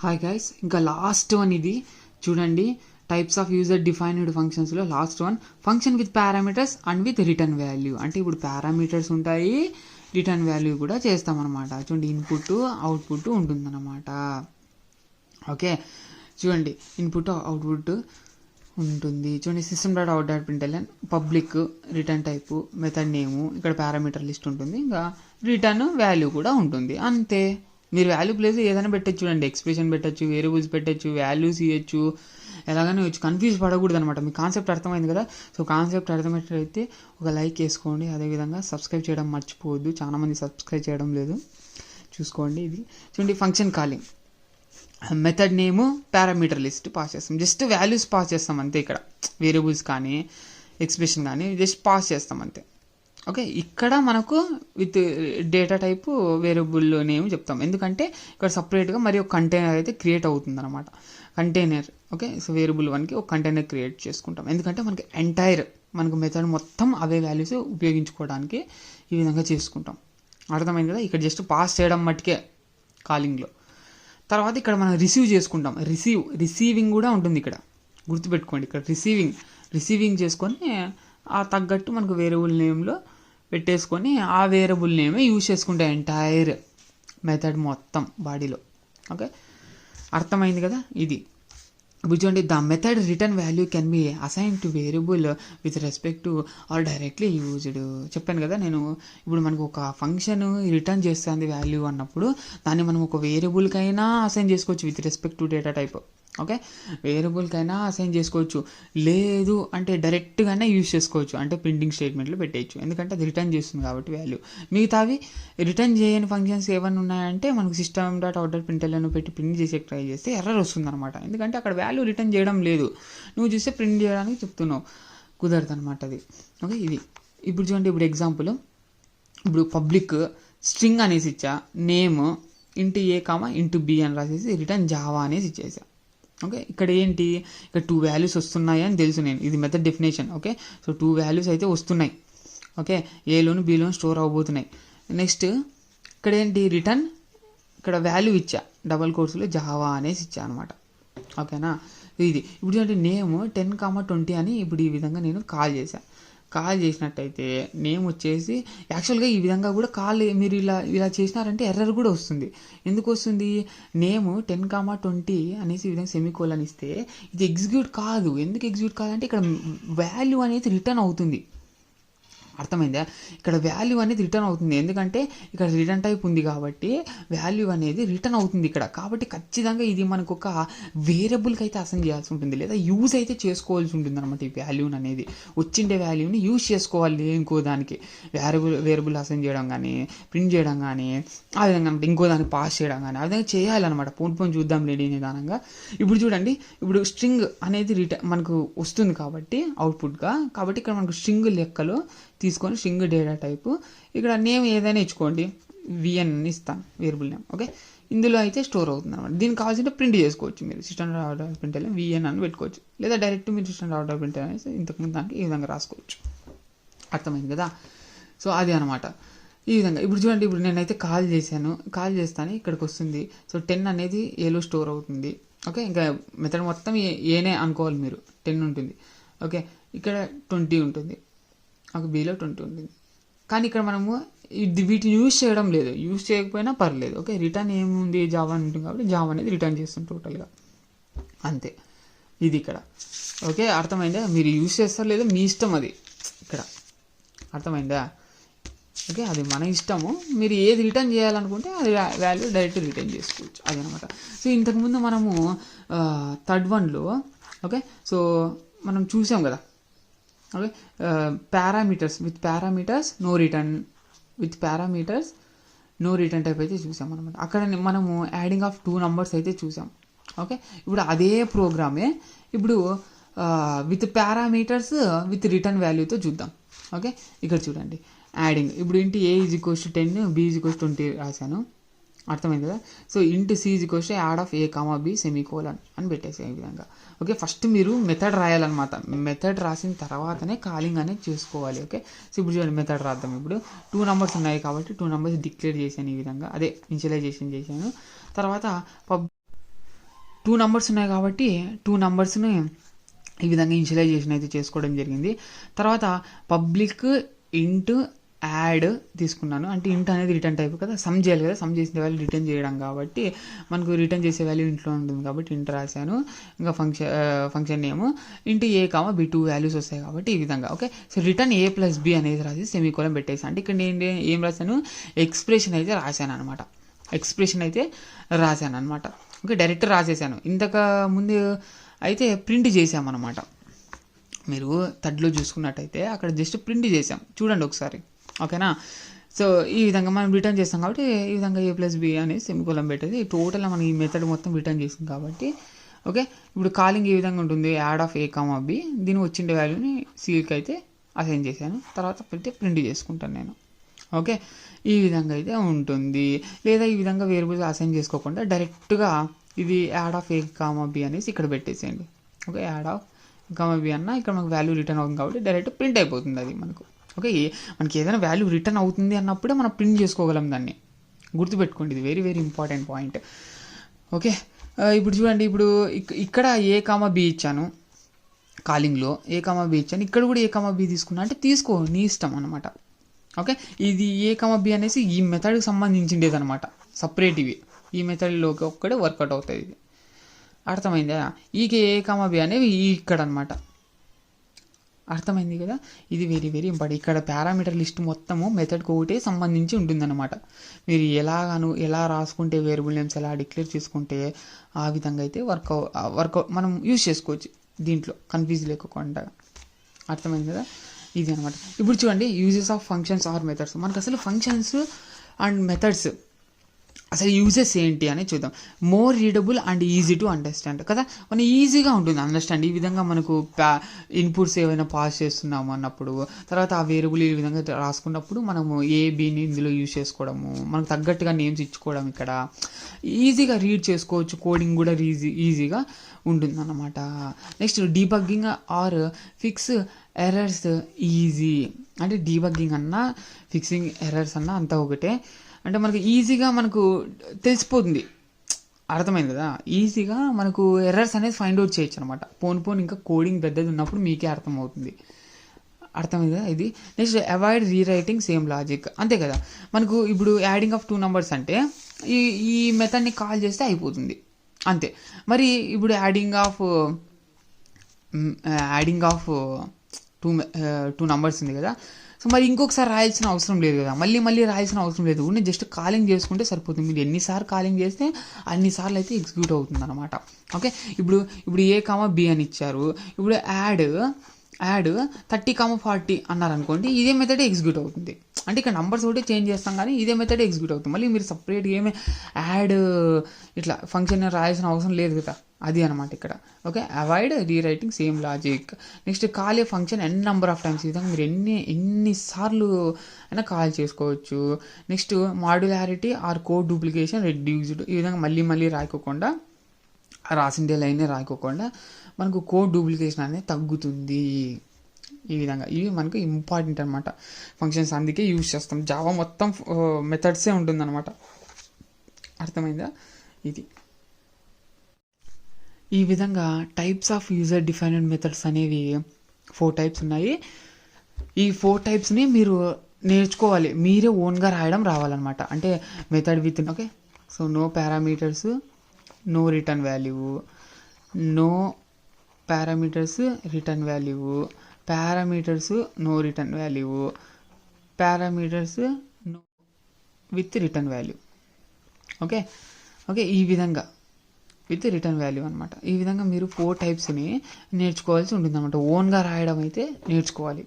Hi guys, ఇంకా last one ఇది చూడండి. టైప్స్ ఆఫ్ యూజర్ డిఫైన్డ్ ఫంక్షన్స్లో last one function with parameters and with return value. అంటే ఇప్పుడు పారామీటర్స్ ఉంటాయి, రిటర్న్ వాల్యూ కూడా చేస్తామన్నమాట. చూడండి, ఇన్పుట్ అవుట్పుట్ ఉంటుందన్నమాట. ఓకే, చూడండి ఇన్పుట్ అవుట్పుట్ ఉంటుంది. చూడండి, system dot out dot println public return type method name, ఇక్కడ పారామీటర్ లిస్ట్ ఉంటుంది, ఇంకా రిటర్న్ వాల్యూ కూడా ఉంటుంది. అంతే. మీరు వాల్యూ ప్లేస్ ఏదైనా పెట్టచ్చు. చూడండి, ఎక్స్ప్రెషన్ పెట్టచ్చు, వేరియబుల్స్ పెట్టచ్చు, వాల్యూస్ ఇవ్వచ్చు, ఎలాగైనా వచ్చి కన్ఫ్యూజ్ పడకూడదు అనమాట. మీ కాన్సెప్ట్ అర్థమైంది కదా. సో కాన్సెప్ట్ అర్థమైనట్లయితే ఒక లైక్ వేసుకోండి. అదేవిధంగా సబ్స్క్రైబ్ చేయడం మర్చిపోవద్దు, చాలామంది సబ్స్క్రైబ్ చేయడం లేదు, చూసుకోండి. ఇది చూడండి, ఫంక్షన్ కాలింగ్, మెథడ్ నేము, పారామీటర్ లిస్ట్ పాస్ చేస్తాం. జస్ట్ వాల్యూస్ పాస్ చేస్తాం అంతే. ఇక్కడ వేరియబుల్స్ కానీ ఎక్స్ప్రెషన్ కానీ జస్ట్ పాస్ చేస్తాం అంతే. ఓకే, ఇక్కడ మనకు with data type variable name చెప్తాం, ఎందుకంటే ఇక్కడ సపరేట్గా మరి ఒక కంటైనర్ అయితే క్రియేట్ అవుతుంది అనమాట. కంటైనర్. ఓకే, సో వేరియబుల్ 1కి ఒక కంటైనర్ క్రియేట్ చేసుకుంటాం, ఎందుకంటే మనకి మనకు మెథడ్ మొత్తం అవే వాల్యూస్ ఉపయోగించుకోవడానికి ఈ విధంగా చేసుకుంటాం. అర్థమైంది కదా. ఇక్కడ జస్ట్ పాస్ చేయడం మట్టుకే కాలింగ్లో. తర్వాత ఇక్కడ మనం రిసీవ్ చేసుకుంటాం. రిసీవింగ్ కూడా ఉంటుంది ఇక్కడ, గుర్తుపెట్టుకోండి. ఇక్కడ రిసీవింగ్ చేసుకొని ఆ తగ్గట్టు మనకు వేరియబుల్ నేమ్లో పెట్టేసుకొని ఆ వేరియబుల్ నేమే యూజ్ చేసుకుంటాం ఎంటైర్ మెథడ్ మొత్తం బాడీలో. ఓకే, అర్థమైంది కదా. ఇది ఇప్పుడు చూడండి, the method return value can be assign to variable with respect to or directly used. చెప్పాను కదా నేను. ఇప్పుడు మనకు ఒక ఫంక్షన్ రిటర్న్ చేస్తుంది వాల్యూ అన్నప్పుడు దాన్ని మనం ఒక వేరియబుల్కైనా అసైన్ చేసుకోవచ్చు with respect to data type. Okay, వేరియబుల్కైనా అసైన్ చేసుకోవచ్చు, లేదు అంటే డైరెక్ట్గానే యూజ్ చేసుకోవచ్చు, అంటే ప్రింటింగ్ స్టేట్మెంట్లో పెట్టేయచ్చు, ఎందుకంటే అది రిటర్న్ చేస్తుంది కాబట్టి వాల్యూ. మిగతావి రిటర్న్ చేయని ఫంక్షన్స్ ఏమైనా ఉన్నాయంటే మనకు system dot out dot println పెట్టి ప్రింట్ చేసే ట్రై చేస్తే ఎర్రర్ వస్తుంది అనమాట, ఎందుకంటే అక్కడ వాల్యూ రిటర్న్ చేయడం లేదు, నువ్వు చూస్తే ప్రింట్ చేయడానికి చెప్తున్నావు, కుదరదు అనమాట అది. ఓకే, ఇది ఇప్పుడు చూడండి. ఇప్పుడు ఎగ్జాంపుల్, ఇప్పుడు పబ్లిక్ స్ట్రింగ్ అనేసి ఇచ్చా, నేమ్ ఇంటూ ఏ కామా ఇంటూ బి అని రాసేసి రిటర్న్ జావా అనేసి ఇచ్చేసా. ఓకే, ఇక్కడ ఏంటి, ఇక్కడ 2 వాల్యూస్ వస్తున్నాయి అని తెలుసు నేను, ఇది method definition. Okay, so 2 values అయితే వస్తున్నాయి. ఓకే, ఏలోను బిలోను స్టోర్ అవ్వబోతున్నాయి. నెక్స్ట్ ఇక్కడ ఏంటి, రిటర్న్, ఇక్కడ వాల్యూ ఇచ్చా, డబల్ కోర్సులో జావా అనేసి ఇచ్చా అనమాట. ఓకేనా, ఇది ఇప్పుడు ఏంటి, నేమ్ 10,20 అని ఇప్పుడు ఈ విధంగా నేను కాల్ చేసినట్టయితే నేమ్ వచ్చేసి యాక్చువల్గా ఈ విధంగా కూడా మీరు ఇలా చేసినారంటే ఎర్రర్ కూడా వస్తుంది. ఎందుకు వస్తుంది, నేమ్ 10,20 అనేసి ఈ విధంగా సెమీకోలన్ ఇస్తే ఇది ఎగ్జిక్యూట్ కాదు. ఎందుకు ఎగ్జిక్యూట్ కాదంటే ఇక్కడ వాల్యూ అనేది రిటర్న్ అవుతుంది. అర్థమైందా, ఇక్కడ వాల్యూ అనేది రిటర్న్ అవుతుంది, ఎందుకంటే ఇక్కడ రిటర్న్ టైప్ ఉంది కాబట్టి వాల్యూ అనేది రిటర్న్ అవుతుంది ఇక్కడ. కాబట్టి ఖచ్చితంగా ఇది మనకు ఒక వేరియబుల్కి అయితే అసైన్ చేయాల్సి ఉంటుంది, లేదా యూజ్ అయితే చేసుకోవాల్సి ఉంటుంది అనమాట. ఈ వాల్యూని అనేది వచ్చిండే వాల్యూని యూజ్ చేసుకోవాలి ఇంకో దానికి, వేరియబుల్ అసైన్ చేయడం కానీ ప్రింట్ చేయడం కానీ ఆ విధంగా అనమాట, ఇంకో దానికి పాస్ చేయడం కానీ ఆ విధంగా చేయాలన్నమాట. పోను చూద్దాం లేడీ నిదానంగా. ఇప్పుడు చూడండి, ఇప్పుడు స్ట్రింగ్ అనేది మనకు వస్తుంది కాబట్టి అవుట్పుట్గా, కాబట్టి ఇక్కడ మనకు స్ట్రింగ్ లెక్కలో తీసుకొని స్ట్రింగ్ డేటా టైపు ఇక్కడ నేమ్ ఏదైనా ఇచ్చుకోండి, విఎన్ అని ఇస్తాను వేరియబుల్ నేమ్. ఓకే, ఇందులో అయితే స్టోర్ అవుతుంది అనమాట. దీనికి కావాల్సింటే ప్రింట్ చేసుకోవచ్చు, మీరు సిస్టమ్ డాట్ అవుట్ ప్రింట్ఎల్ఎన్ విఎన్ అని పెట్టుకోవచ్చు, లేదా డైరెక్ట్ మీరు సిస్టమ్ డాట్ అవుట్ ప్రింట్ఎల్ఎన్ అనేసి ఇంతకుముందు దానికి ఈ విధంగా రాసుకోవచ్చు. అర్థమైంది కదా. సో అది అనమాట ఈ విధంగా. ఇప్పుడు చూడండి, ఇప్పుడు నేనైతే కాల్ చేస్తాను, ఇక్కడికి వస్తుంది. సో 10 అనేది ఏలో స్టోర్ అవుతుంది. ఓకే, ఇంకా మెథడ్ మొత్తం ఏనే అనుకోవాలి మీరు, 10 ఉంటుంది. ఓకే, ఇక్కడ 20 ఉంటుంది, ఒక బీలో 20 ఉంటుంది. కానీ ఇక్కడ మనము వీటిని యూజ్ చేయడం లేదు, యూజ్ చేయకపోయినా పర్లేదు. ఓకే, రిటర్న్ ఏముంది, జావా ఉంటుంది కాబట్టి జావా అనేది రిటర్న్ చేస్తాం టోటల్గా, అంతే. ఇది ఇక్కడ. ఓకే, అర్థమైందా. మీరు యూజ్ చేస్తారు లేదా మీ ఇష్టం, అది ఇక్కడ అర్థమైందా. ఓకే, అది మన ఇష్టము, మీరు ఏది రిటర్న్ చేయాలనుకుంటే అది వాల్యూ డైరెక్ట్ రిటర్న్ చేసుకోవచ్చు, అదనమాట. సో ఇంతకుముందు మనము థర్డ్ వన్లో ఓకే, సో మనం చూసాం కదా. Okay, parameters with parameters no return type అయితే చూసాం అనమాట. అక్కడ మనము యాడింగ్ ఆఫ్ 2 numbers అయితే చూసాం. ఓకే, ఇప్పుడు అదే ప్రోగ్రామే ఇప్పుడు విత్ పారామీటర్స్ విత్ రిటర్న్ వాల్యూతో చూద్దాం. ఓకే, ఇక్కడ చూడండి, యాడింగ్ ఇప్పుడు int a is equals to 10, b is equals 20 రాశాను, అర్థమైంది కదా. So int c is equals to add of a comma b semicolon అని పెట్టేసాం ఈ విధంగా. ఓకే, ఫస్ట్ మీరు మెథడ్ రాయాలన్నమాట, మెథడ్ రాసిన తర్వాతనే కాలింగ్ అనేది చేసుకోవాలి. ఓకే, సో ఇప్పుడు చూడండి, మెథడ్ రాద్దాం. ఇప్పుడు 2 numbers ఉన్నాయి కాబట్టి 2 numbers డిక్లేర్ చేశాను ఈ విధంగా, అదే ఇనిషియలైజేషన్ చేశాను. తర్వాత 2 నంబర్స్ ఉన్నాయి కాబట్టి 2 నంబర్స్ని ఈ విధంగా ఇనిషియలైజేషన్ అయితే చేసుకోవడం జరిగింది. తర్వాత పబ్లిక్ ఇంట్ యాడ్ తీసుకున్నాను. అంటే ఇంట్ అనేది రిటర్న్ టైప్ కదా, సమ్ చేయాలి కదా, సమ్ చేసిన వాల్యూ రిటర్న్ చేయడం కాబట్టి మనకు రిటర్న్ చేసే వాల్యూ ఇంట్లో ఉంటుంది కాబట్టి ఇంట్ రాశాను. ఇంకా ఫంక్షన్ నేమ్ ఇంటూ ఏ కామా బి 2 వాల్యూస్ వస్తాయి కాబట్టి ఈ విధంగా. ఓకే, సో రిటర్న్ ఏ ప్లస్ బి అనేది రాసి సెమీకోలన్ పెట్టేసి, అంటే ఇక్కడ నేను ఏం రాశాను, ఎక్స్ప్రెషన్ అయితే రాశాను అనమాట. ఓకే, డైరెక్ట్ రాసేసాను. ఇంతకు ముందు అయితే ప్రింట్ చేసామన్నమాట. మీరు థర్డ్లో చూసుకున్నట్టయితే అక్కడ జస్ట్ ప్రింట్ చేసాం, చూడండి ఒకసారి. ఓకేనా, సో ఈ విధంగా మనం రిటర్న్ చేస్తాం కాబట్టి ఈ విధంగా ఏ ప్లస్ బి అనేది సెమికోలం పెట్టేది టోటల్గా మనం ఈ మెథడ్ మొత్తం రిటర్న్ చేసాం కాబట్టి. ఓకే, ఇప్పుడు కాలింగ్ ఏ విధంగా ఉంటుంది, add of a comma b, దీని వచ్చిండే వాల్యూని సికి అయితే అసైన్ చేశాను. తర్వాత పెడితే ప్రింట్ చేసుకుంటాను నేను. ఓకే, ఈ విధంగా అయితే ఉంటుంది. లేదా ఈ విధంగా వేరియబుల్స్ అసైన్ చేసుకోకుండా డైరెక్ట్గా ఇది add of a comma b అనేసి ఇక్కడ పెట్టేసేయండి. Okay, add of comma b అన్న ఇక్కడ మనకు వాల్యూ రిటర్న్ అవుతుంది కాబట్టి డైరెక్ట్ ప్రింట్ అయిపోతుంది అది మనకు. ఓకే, మనకి ఏదైనా వాల్యూ రిటర్న్ అవుతుంది అన్నప్పుడే మనం ప్రింట్ చేసుకోగలం దాన్ని, గుర్తుపెట్టుకోండి, ఇది very very important point. Okay, ఇప్పుడు చూడండి, ఇప్పుడు ఇక్కడ ఏ కామా బి ఇచ్చాను, కాలింగ్లో ఏ కామా బి ఇచ్చాను, ఇక్కడ కూడా ఏ కామా బి తీసుకున్నా అంటే తీసుకో, నీ ఇష్టం అనమాట. ఓకే, ఇది ఏ కామా బి అనేసి ఈ మెథడ్కి సంబంధించిండేది అనమాట, సపరేట్ ఇవి ఈ మెథడ్లోకి ఒక్కడే వర్కౌట్ అవుతుంది. ఇది అర్థమైందా, ఈకే ఏ కామా బి అనేవి ఇక్కడ అనమాట. అర్థమైంది కదా, ఇది వెరీ వెరీ ఇంపార్టెంట్. ఇక్కడ పారామీటర్ లిస్ట్ మొత్తము మెథడ్కి ఒకటే సంబంధించి ఉంటుందన్నమాట. మీరు ఎలా రాసుకుంటే వేరియబుల్ నేమ్స్ ఎలా డిక్లేర్ చేసుకుంటే ఆ విధంగా అయితే వర్కౌట్ మనం యూజ్ చేసుకోవచ్చు దీంట్లో, కన్ఫ్యూజ్ లేకుండా. అర్థమైంది కదా, ఇది అనమాట. ఇప్పుడు చూడండి, uses of functions or methods. మనకు అసలు ఫంక్షన్స్ అండ్ మెథడ్స్ అసలు యూజెస్ ఏంటి అని చూద్దాం. More readable and easy to understand కదా, మనం ఈజీగా ఉంటుంది అండర్స్టాండ్. ఈ విధంగా మనకు ఇన్పుట్స్ ఏవైనా పాస్ చేస్తున్నాము అన్నప్పుడు, తర్వాత ఆ వేరియబుల్ ఈ విధంగా రాసుకున్నప్పుడు మనము ఏ బిని ఇందులో యూజ్ చేసుకోవడము, మనకు తగ్గట్టుగా నేమ్స్ ఇచ్చుకోవడం, ఇక్కడ ఈజీగా రీడ్ చేసుకోవచ్చు, కోడింగ్ కూడా ఈజీగా ఉంటుంది అన్నమాట. Next debugging or fix errors easy. అంటే డీబగ్గింగ్ అన్నా ఫిక్సింగ్ ఎర్రర్స్ అన్నా అంతా ఒకటే. అంటే మనకు ఈజీగా మనకు తెలిసిపోతుంది, అర్థమైంది కదా, ఈజీగా మనకు ఎర్రర్స్ అనేది ఫైండ్ అవుట్ చేయొచ్చు అనమాట. పోను ఇంకా కోడింగ్ పెద్దది ఉన్నప్పుడు మీకే అర్థమవుతుంది. అర్థమైంది కదా ఇది. Next avoid rewriting same logic. అంతే కదా, మనకు ఇప్పుడు యాడింగ్ ఆఫ్ 2 నంబర్స్ అంటే ఈ మెథడ్ని కాల్ చేస్తే అయిపోతుంది అంతే. మరి ఇప్పుడు యాడింగ్ ఆఫ్ 2 నంబర్స్ ఉంది కదా, సో మరి ఇంకొకసారి రాయాల్సిన అవసరం లేదు కదా, మళ్ళీ రాయాల్సిన అవసరం లేదు, నేను జస్ట్ కాలింగ్ చేసుకుంటే సరిపోతుంది. మీరు ఎన్నిసార్లు కాలింగ్ చేస్తే అన్నిసార్లు అయితే ఎగ్జిక్యూట్ అవుతుంది అనమాట. ఓకే, ఇప్పుడు ఏ కామా బి అని ఇచ్చారు, ఇప్పుడు యాడ్ 30, 40 అన్నారు అనుకోండి, ఇదే మెథడ్ ఎగ్జిక్యూట్ అవుతుంది. అంటే ఇక్కడ నంబర్స్ ఒకటి చేంజ్ చేస్తాం కానీ ఇదే మెథడ్ ఎగ్జిక్యూట్ అవుతుంది. మళ్ళీ మీరు సపరేట్గా ఏమి యాడ్ ఇట్లా ఫంక్షన్ రాయాల్సిన అవసరం లేదు కదా, అది అనమాట ఇక్కడ. Okay, avoid rewriting same logic. Next call a function number of times. ఈ విధంగా మీరు ఎన్నిసార్లు అయినా కాల్ చేసుకోవచ్చు. Next modularity or code duplication reduced. ఈ విధంగా మళ్ళీ రాయకోకుండా, రాసిండే లైనే రాయకోకుండా మనకు కోడ్ డూప్లికేషన్ అనేది తగ్గుతుంది. ఈ విధంగా ఇవి మనకు ఇంపార్టెంట్ అనమాట ఫంక్షన్స్, అందుకే యూజ్ చేస్తాం. జావా మొత్తం మెథడ్సే ఉంటుందన్నమాట. అర్థమైందా ఇది. ఈ విధంగా types of user defined methods అనేవి 4 టైప్స్ ఉన్నాయి. ఈ 4 టైప్స్ని మీరు నేర్చుకోవాలి, మీరే ఓన్గా రాయడం రావాలన్నమాట. అంటే method with okay, so no parameters, no return value, no parameters return value, parameters no return value, parameters no with return value. Okay, ఈ విధంగా విత్ రిటర్న్ వాల్యూ అనమాట. ఈ విధంగా మీరు 4 టైప్స్ని నేర్చుకోవాల్సి ఉంటుంది అనమాట. ఓన్గా రాయడం అయితే నేర్చుకోవాలి.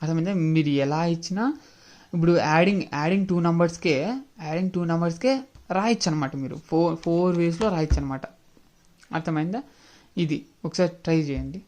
అర్థమైందా, మీరు ఎలా ఇచ్చినా ఇప్పుడు యాడింగ్ 2 నంబర్స్కే రాయొచ్చు అనమాట. మీరు 4 వేస్లో రాయొచ్చు అనమాట. అర్థమైందా, ఇది ఒకసారి ట్రై చేయండి.